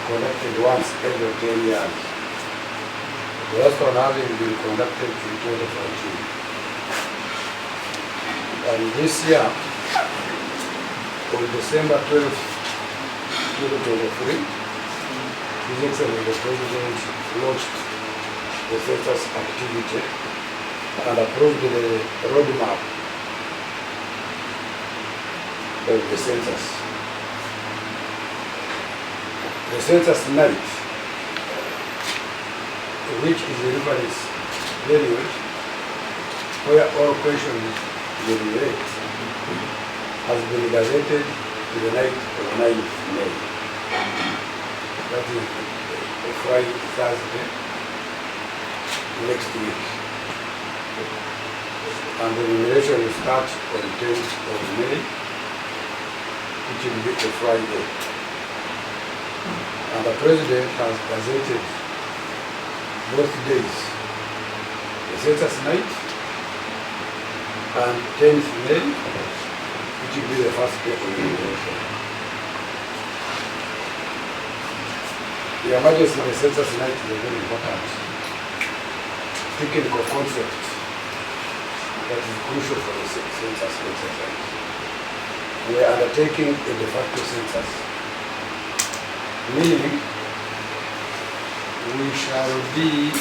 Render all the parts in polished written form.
conducted once every 10 years. The last one having been conducted in 2014. And this year, on December 12th, 2023, His Excellency the President launched the census activity and approved the roadmap of the census. The census night, which is a reference period where all questions deliberate, has been gazetted to the night of 9th May. That is a Friday, Thursday, next week. And the enumeration will start on 10th of May, which will be a Friday. And the President has gazetted both days, the census night and 10th May, which will be the first day of the enumeration. Your Majesty, the census night is a very important technical concept that is crucial for the census exercise. We are undertaking a de facto census, meaning we shall be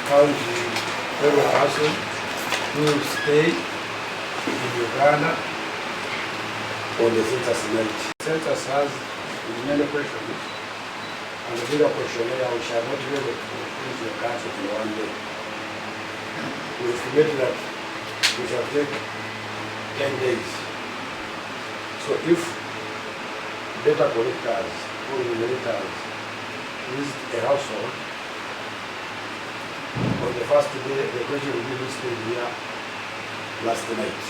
counting every person who will stay in Uganda on the census night. The census has many questions, and with a questionnaire we shall not be able to finish the country in one day. We estimate that we shall take 10 days. So if data collectors or enumerators visit a household, on the first day the question will be listed here last night,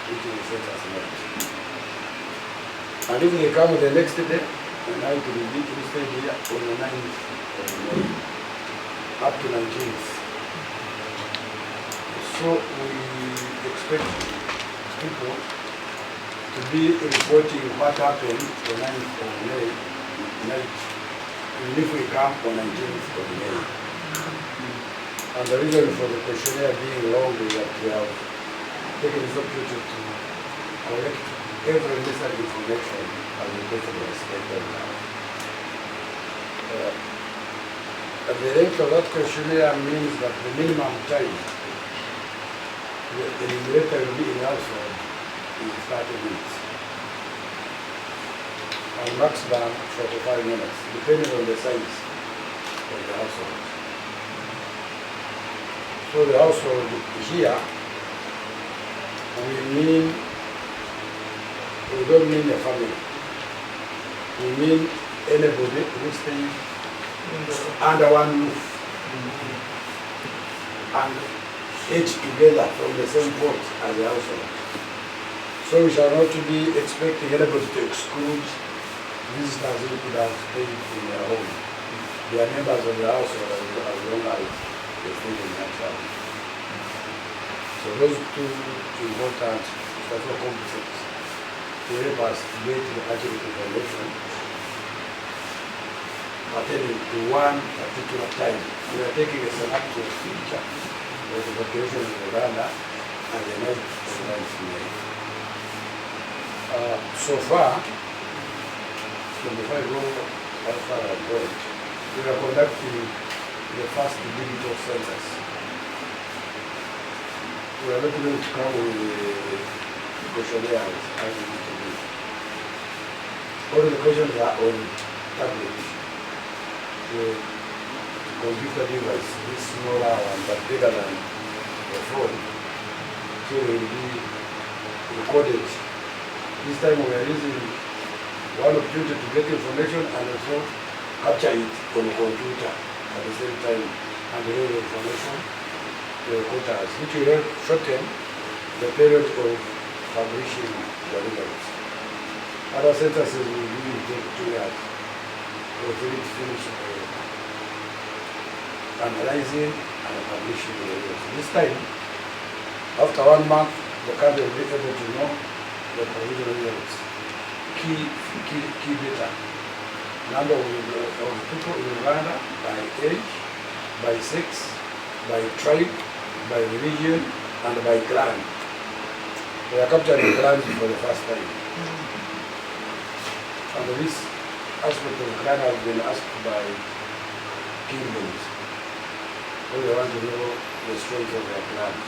which is the census night. And if they come the next day, the night will be listed here on the 9th of May, up to 19th. So we expect people to be reporting what happened on 9th of May night, even if we come on 19th of May. And the reason for the questionnaire being long is that we have taken this opportunity to collect every necessary information as the President expected now. The length of that questionnaire means that the minimum time the enumerator will be in the household is 30 minutes. And maximum 45 minutes, depending on the size of the household. So the household here, we don't mean a family. We mean anybody who stays under one roof and eat together from the same pot as the household. So we shall not be expecting anybody to exclude visitors who could have stayed in their home. They are members of the household as long as they stay in that house. So those two important special competencies to help us get the accurate information pertaining to one particular time. We are taking a synoptic picture of the population of Uganda and the night of 9th May. So far, before I go as far as going, we are conducting the first digital census. We are not going to come with the questionnaires as we need to do. All the questions are on tablets. The computer device is smaller one but bigger than the phone. So it will be recorded. This time we are using one opportunity to get information and also capture it on the computer at the same time and deliver information to the quotas, which will help shorten the period of publishing the results. Other censuses will usually take 2 years for it to finish analyzing and publishing the results. This time, after 1 month, the country will be able to know the provisional results, key data number of people in Uganda by age, by sex, by tribe, by religion, and by clan. We are capturing clans for the first time. And this aspect of clan has been asked by kingdoms. They want to know the strength of their clans.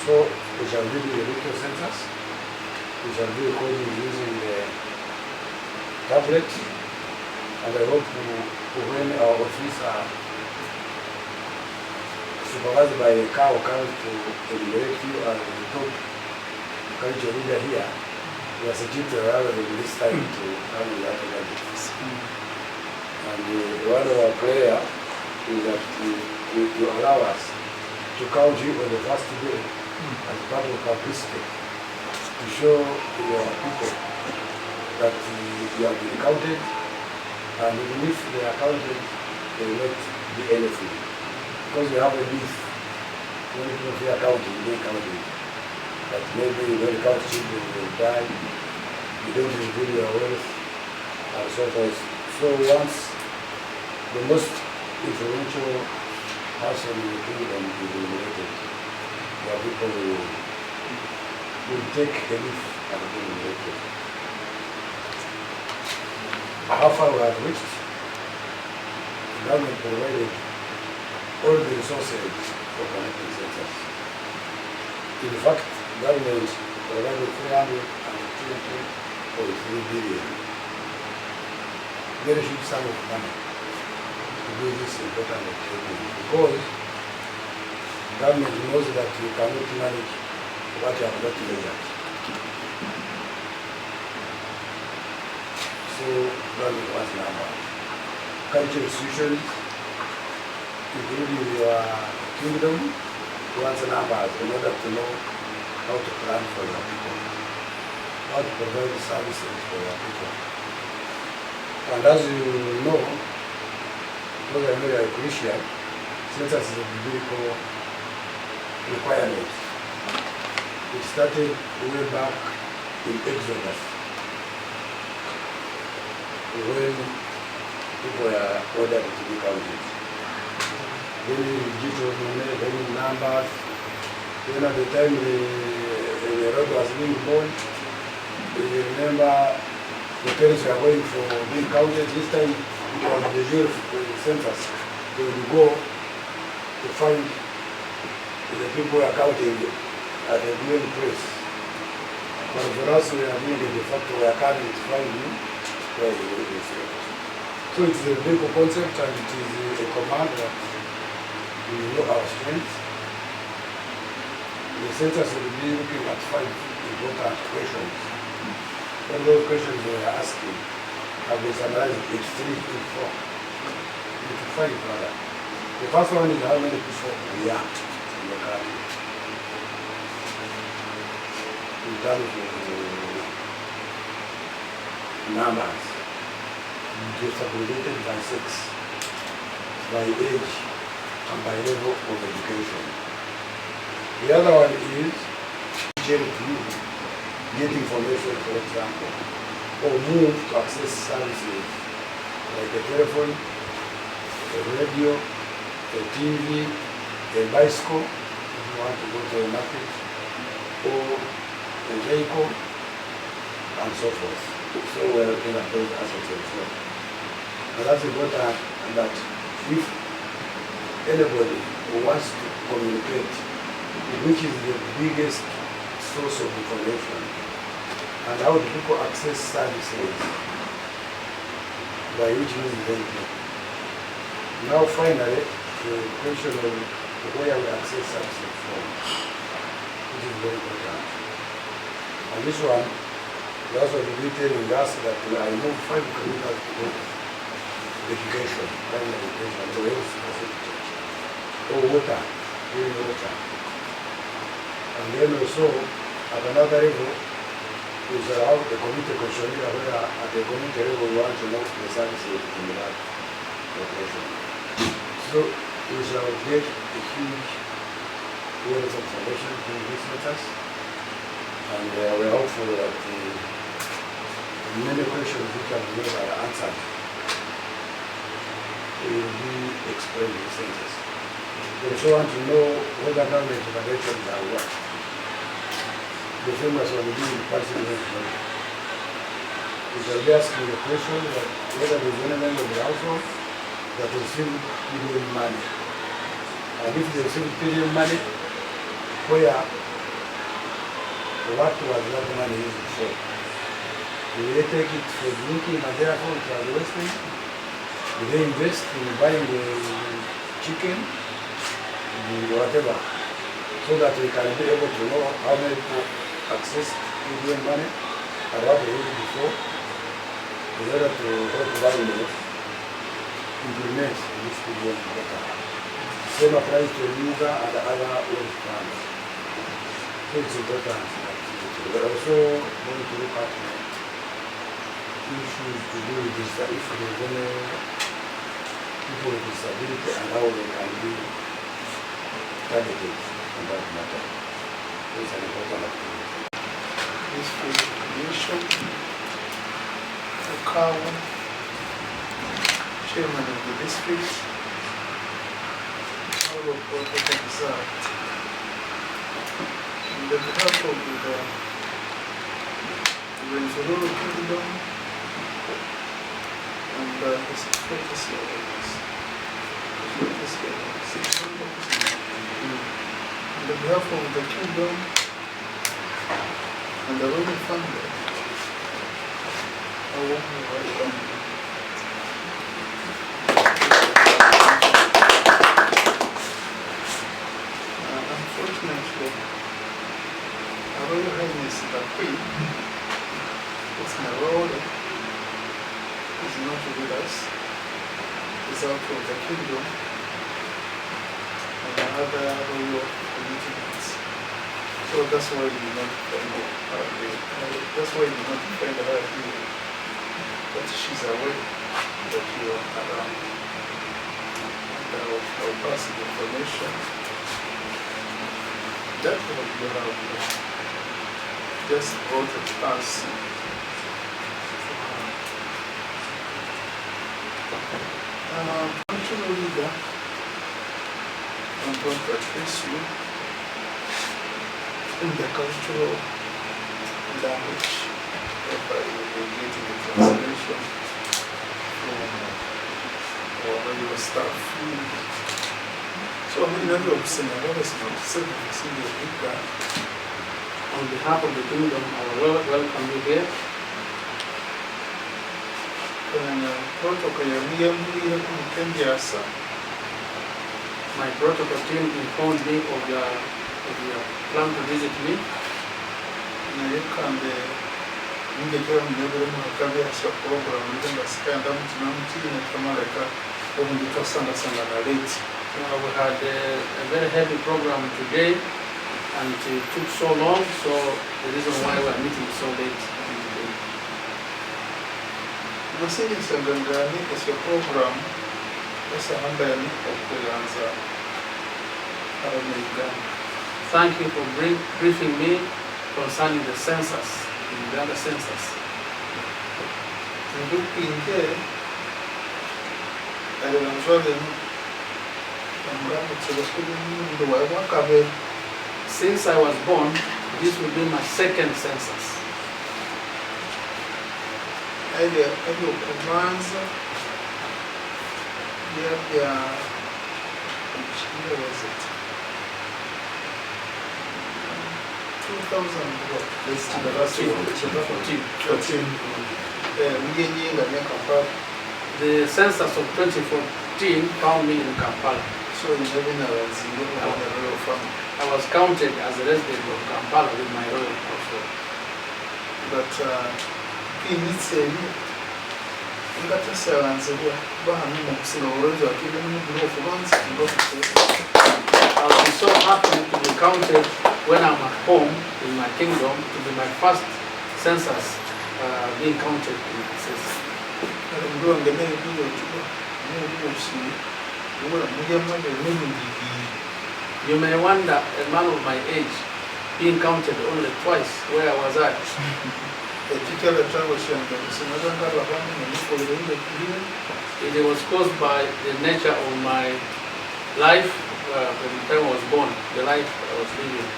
So we shall do the electoral census. We shall do recording using the tablet. And I hope when our officer supervised by the cow comes to evaluate you as the top culture leader here, we are suggesting rather than this time to come with that organization. And one of our prayer is that you allow us to count you on the first day as part of publicity to show your people that you have been counted, and even if they are counted, they will not be anything. Because we have a myth, when people fear counting, they count it. That maybe when you count children, you will die, you don't reveal your wealth, and so forth. So once the most influential person in the kingdom is eliminated, your people will take the leaf and be eliminated. How far we have reached, the government provided all the resources for connecting census. In fact, government provided 320.3 billion. Very huge sum of money to do this important activity, because government knows that you cannot manage what you have not measured. So government wants numbers. Cultural institutions, including your kingdom, wants numbers in order to know how to plan for your people, how to provide services for your people. And as you know, because I know you are a Christian, census is a biblical requirement. It started way back in Exodus, when people were ordered to be counted. Then in Deuteronomy, then in Numbers, then at the time the road was being born, you remember the parents were going for being counted. This time it was the Jewish census. They would go to find the people who are counting at a given place. But for us, we are doing the factor, we are coming to find you where you will be. So it is a big concept, and it is a command that we know our strengths. The census will be looking at 5 important questions. All those questions we are asking have been summarized in 3 to 4, into 5 rather. The first one is how many people we are in the country. In terms of numbers, distributed by sex, by age, and by level of education. The other one is help you get information, for example, or move to access services like a telephone, a radio, a TV, a bicycle, if you want to go to a market, or a vehicle, and so forth. So we are looking at those aspects as well. And that's important, that if anybody who wants to communicate, which is the biggest source of information, and how do people access services, by which means they do. Now finally, the question of where we access services from, which is very important. And this one, we also detailing us that I know 5 kilometers to go education, primary education, or health facility, or water, clean water. And then also, at another level, is how the community questionnaire, where at the community level we want to know the services in that location. So we shall get a huge wealth of information from these matters, and we are hopeful that many questions which have never answered will be explained in the census. They also want to know whether government evaluations are what. The famous one being passing on. They'll be asking the question that whether there's any member of the household that received PDM money. And if they received PDM money, where, what was that money used for? Do they take it for drinking and therefore it was wasting? Do they invest in buying the chicken, the whatever, so that we can be able to know how many people access PDM money and what they used before, in order to help government implement this PDM better. Same applies to Yuga and other old funds. So it's important. We're also going to look at issues to do with this, if there's any people with disability and how they can be targeted in that matter. It's an important activity. This is Bishop Okawa, Chairman of the district, our protocol observed. On behalf of the Rwenzururu Kingdom and his courtesy orders, on behalf of the kingdom and the royal family, I want to welcome you. Unfortunately, Her Royal Highness the Queen, it's Nairobi, is not with us, is out of the kingdom and other royal commitments. So that's why we did not find her here. That's why we did not find her here. But she's aware that you are around. And I'll pass the information that you have just brought us. Cultural leader, I'm going to address you in the cultural language, whereby you will be getting the translation from our regular staff. So I'm in the Omusinga On behalf of the kingdom, I will welcome you here. Protocol ya Mumbere. My protocol team informed me of your plan to visit me. We had a very heavy program today and it took so long, so the reason why we are meeting so late. Program Thank you for briefing me concerning the census, the Uganda census. Since I was born, this will be my second census. Where was it? 2014. The census of 2014 found me in Kampala. So in I was counted as a resident of Kampala with my royal household. But in its I I'll be so happy to be counted when I'm at home in my kingdom, to be my first census being counted in the census. You may wonder, a man of my age being counted only twice, where was I? It was caused by the nature of my life from the time I was born, the life I was living.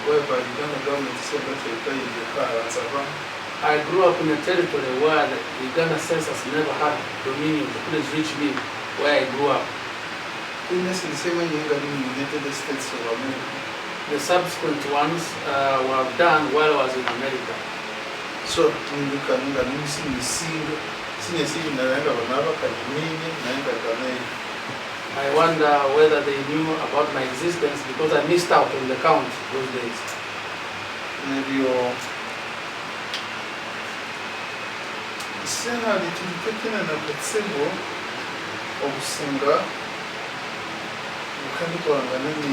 Whereby the Uganda government said that they pay the car as a van. I grew up in a territory where the Uganda census never had dominion. They couldn't reach me where I grew up. In the same way, in the United States of America. The subsequent ones were done while I was in America. So, when you can see I wonder whether they knew about my existence because I missed out on the count those days. Maybe you're taking an symbol of Omusinga. You can't go on the name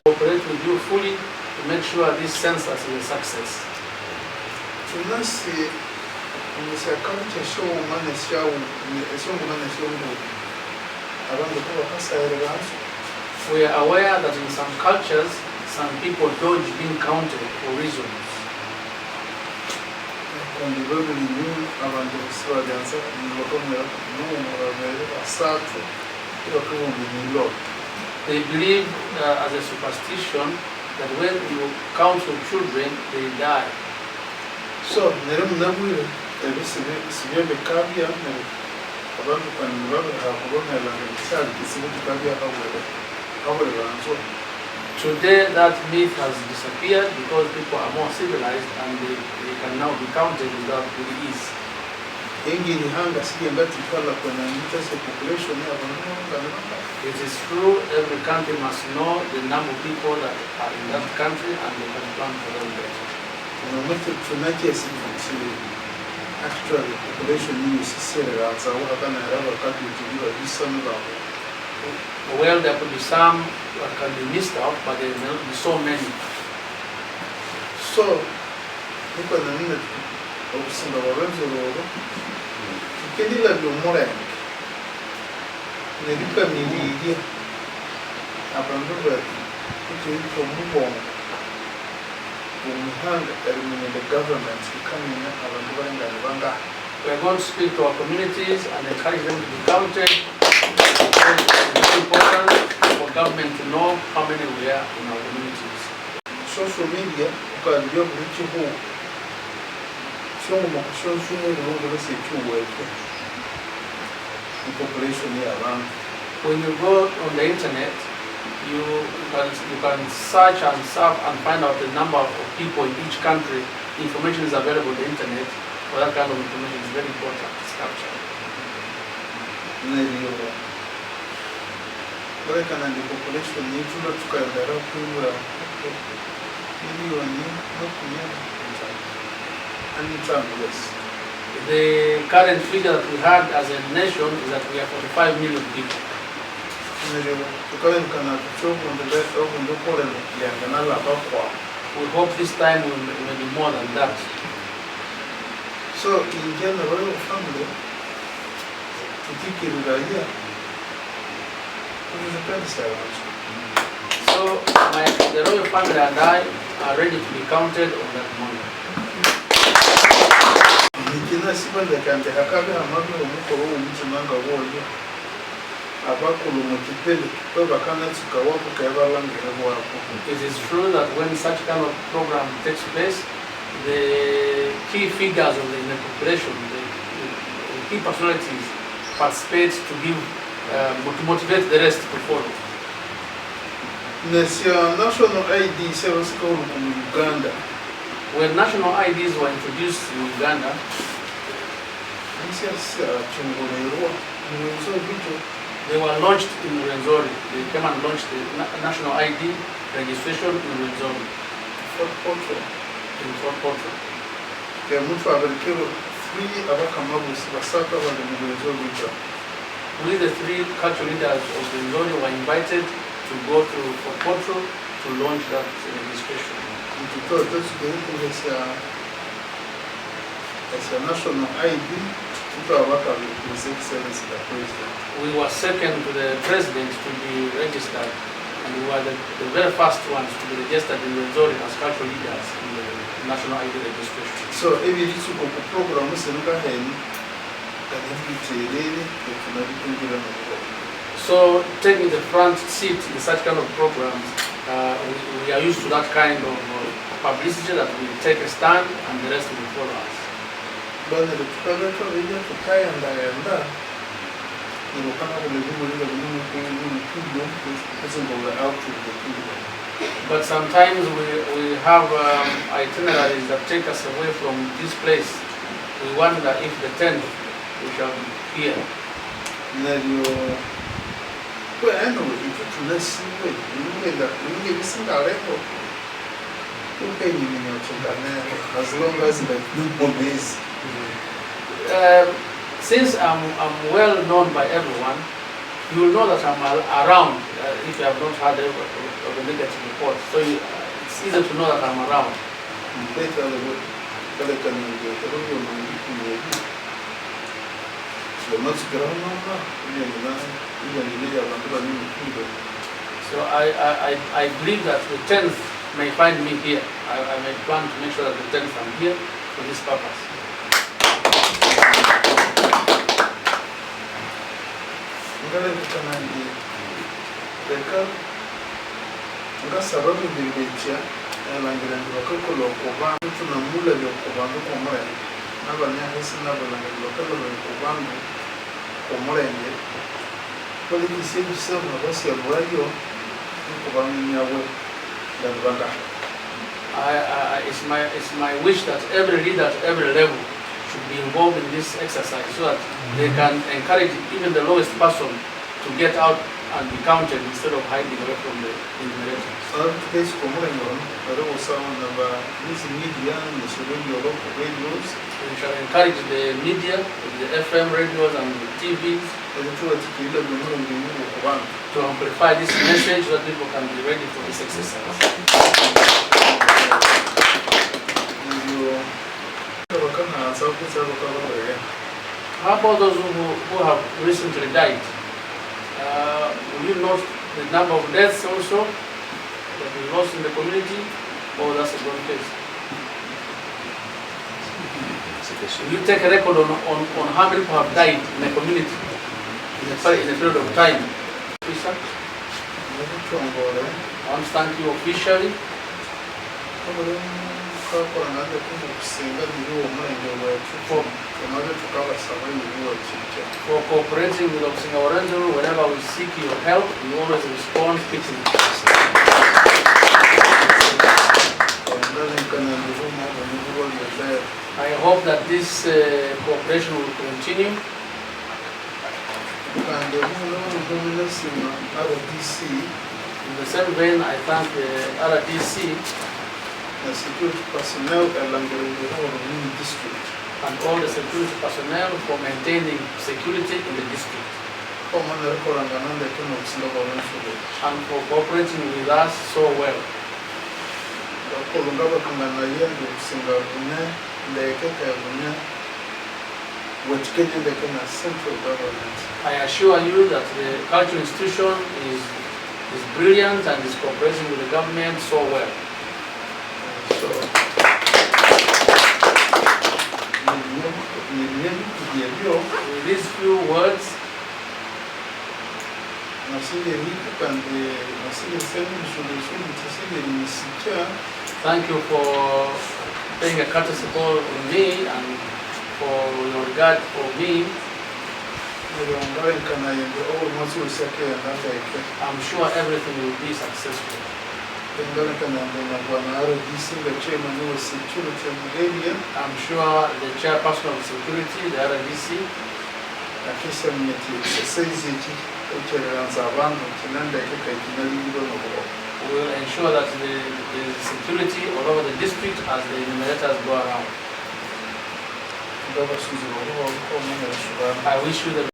Cooperate with you fully to make sure this census is a success. We are aware that in some cultures, some people dodge being counted for reasons. They believe as a superstition that when you count your children, they die. So, today that myth has disappeared because people are more civilized and they can now be counted without really ease. It is true, every country must know the number of people that are in that country and they can plan for them better. Actually, population is well, there could be some that can be missed out, but there will not be so many. So, OmusingaWaRwenzururu, tukendila by'omulembe, nebika miliri, abantu bati omubongo, omihanga erimenya the government ikamenya abantu balingana banga. We are going to speak to our communities and encourage them to be counted. It's important for government to know how many we are in our communities. Social media, ukalijua kulichi huu, population around. When you go on the internet, you can search and surf and find out the number of people in each country. Information is available on the internet. For that kind of information is very important to capture. The population needs to look at the The current figure that we had as a nation is that we are 45 million people. We hope this time we may be more than that. So, in general, family, so the royal family and I are ready to be counted on that morning. It is true that when such kind of program takes place, the key figures of the population, the key personalities participate to give, to motivate the rest to follow. National IDs in Uganda. When national IDs were introduced in Uganda, they were launched in Rwenzururu. They came and launched the national ID registration in Rwenzururu. In Fort Portal. We, the three cultural leaders of Rwenzururu, were invited to go to Fort Portal to launch that registration. As a national ID, His Excellency the President. we were second to the president to be registered, and we were the very first ones to be registered in Rwenzururu as cultural leaders in the national ID registration. So ebi bisuko ku program senuka heni kandi biterere tunabikungira no. So taking the front seat in such kind of programs, we are used to that kind of publicity that we take a stand and the rest will follow us. Bana tukaba twabeja tukayanda yanda nilokana kulebuliza kuno kuno kuzingola out to the kuno. But sometimes we have itineraries that take us away from this place. We wonder if the 10th we shall be here. Well, anyway, if it's less, you get missing a record. Okay, you know, as long as the people is. Since I'm well known by everyone, you will know that I'm around if you have not heard of the negative report. So it's easy to know that I'm around. So I believe that the 10th may find me here. I may plan to make sure that the 10th I'm here for this purpose. Nga sababu bibitia langira ndibakokolo kubantu tunamula byo kubantu komore nabanya hesi nabalanga ndibakolo kubantu komore nge kole kisebi sema basi abwayo kubantu nyawe ndabanga. It's my wish that every leader at every level should be involved in this exercise so that they can encourage even the lowest person to get out and be counted instead of hiding away from the enumerators. We shall encourage the media, the FM radios and the TVs to amplify this message so that people can be ready for this exercise. How about those who have recently died? Will you note the number of deaths also that we lost in the community, or that's a good case? Will you take a record on how many people have died in the community in a period of time? Officer? I want to thank you officially. For cooperating with OmusingaWaRwenzururu, whenever we seek your help, we always respond quickly. I hope that this cooperation will continue. In the same vein, I thank the RDC the security personnel along the district and all the security personnel for maintaining security in the district and for cooperating with us so well. I assure you that the cultural institution is brilliant and is cooperating with the government so well. So, with these few words, thank you for paying a courtesy call on me and for your regard for me. I'm sure everything will be successful. I'm sure the chairperson of security, the RDC, will ensure that the security all over the district as the enumerators go around. I wish you the